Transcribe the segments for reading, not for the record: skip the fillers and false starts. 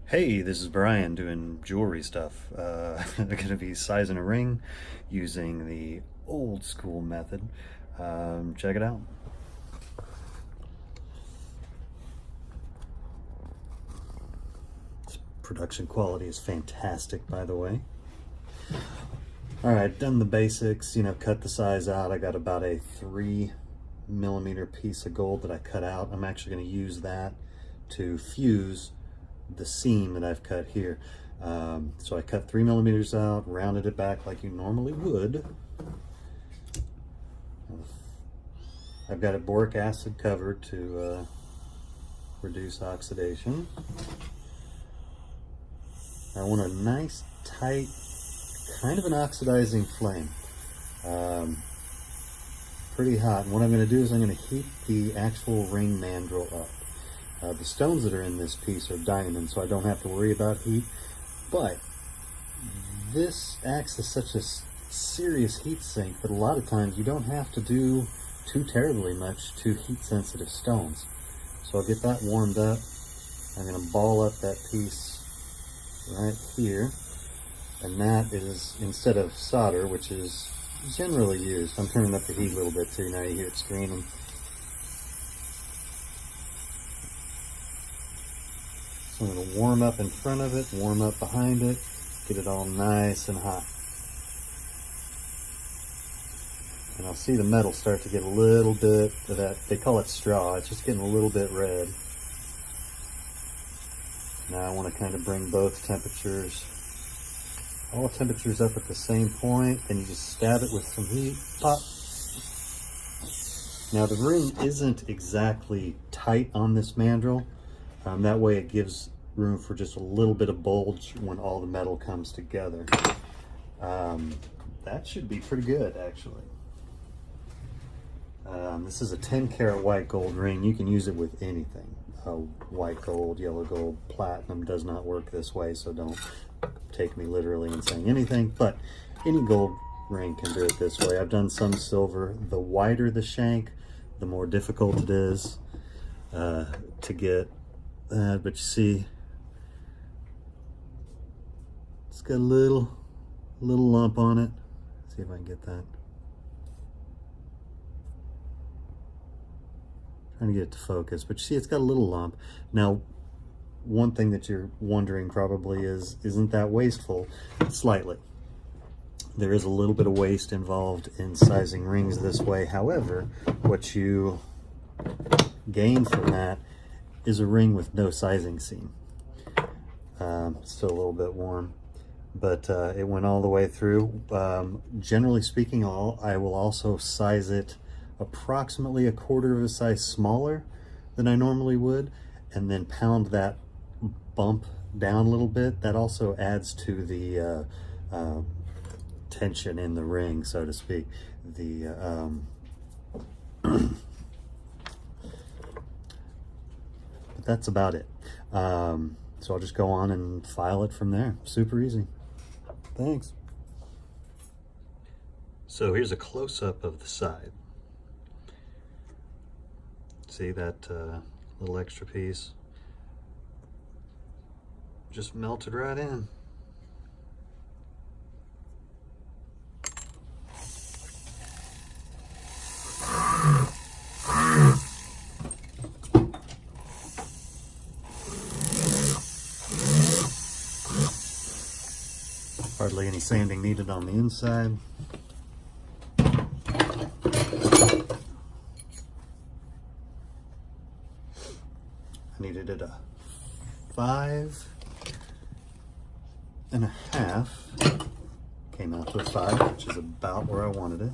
Hey, this is Brian doing jewelry stuff. I'm going to be sizing a ring using the old school method. Check it out. This production quality is fantastic, by the way. All right, done the basics, cut the size out. I got about a 3mm piece of gold that I cut out. I'm actually going to use that to fuse the seam that I've cut here. So I cut 3mm out, rounded it back like you normally would. I've got it boric acid covered to reduce oxidation. I want a nice, tight, kind of an oxidizing flame. Pretty hot. And what I'm going to do is I'm going to heat the actual ring mandrel up. The stones that are in this piece are diamond, so I don't have to worry about heat. But this acts as such a serious heat sink that a lot of times you don't have to do too terribly much to heat-sensitive stones. So I'll get that warmed up. I'm going to ball up that piece right here. And that is, instead of solder, which is generally used, I'm turning up the heat a little bit too, now you hear it screaming. So I'm going to warm up in front of it, warm up behind it, get it all nice and hot. And I'll see the metal start to get a little bit of that, they call it straw, it's just getting a little bit red. Now I want to kind of bring both temperatures, all temperatures up at the same point, and you just stab it with some heat, pop. Now the ring isn't exactly tight on this mandrel. That way it gives room for just a little bit of bulge when all the metal comes together. That should be pretty good, actually. This is a 10-karat white gold ring. You can use it with anything. White gold, yellow gold, platinum does not work this way, so don't take me literally in saying anything, but any gold ring can do it this way. I've done some silver. The wider the shank, the more difficult it is to get. But you see, it's got a little lump on it. Let's see if I can get that. Trying to get it to focus, but you see it's got a little lump. Now, one thing that you're wondering probably is, isn't that wasteful? Slightly. There is a little bit of waste involved in sizing rings this way. However, what you gain from that is a ring with no sizing seam. Still a little bit warm, but it went all the way through. Generally speaking, I will also size it approximately a quarter of a size smaller than I normally would, and then pound that bump down a little bit. That also adds to the tension in the ring, so to speak. But that's about it. So I'll just go on and file it from there. Super easy. Thanks. So here's a close-up of the side. See that little extra piece? Just melted right in. Hardly any sanding needed on the inside. I needed it a 5.5. Came out to a 5, which is about where I wanted it.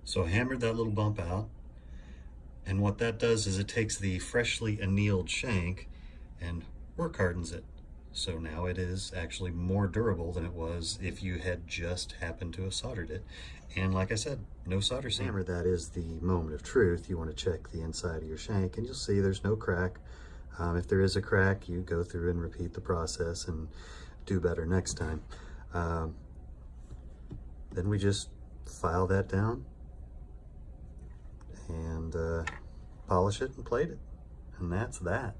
So I hammered that little bump out, and what that does is it takes the freshly annealed shank and work hardens it. So now it is actually more durable than it was if you had just happened to have soldered it. And like I said, no solder seam. Hammer, that is the moment of truth. You want to check the inside of your shank, and you'll see there's no crack. If there is a crack, you go through and repeat the process and do better next time. Then we just file that down and polish it and plate it. And that's that.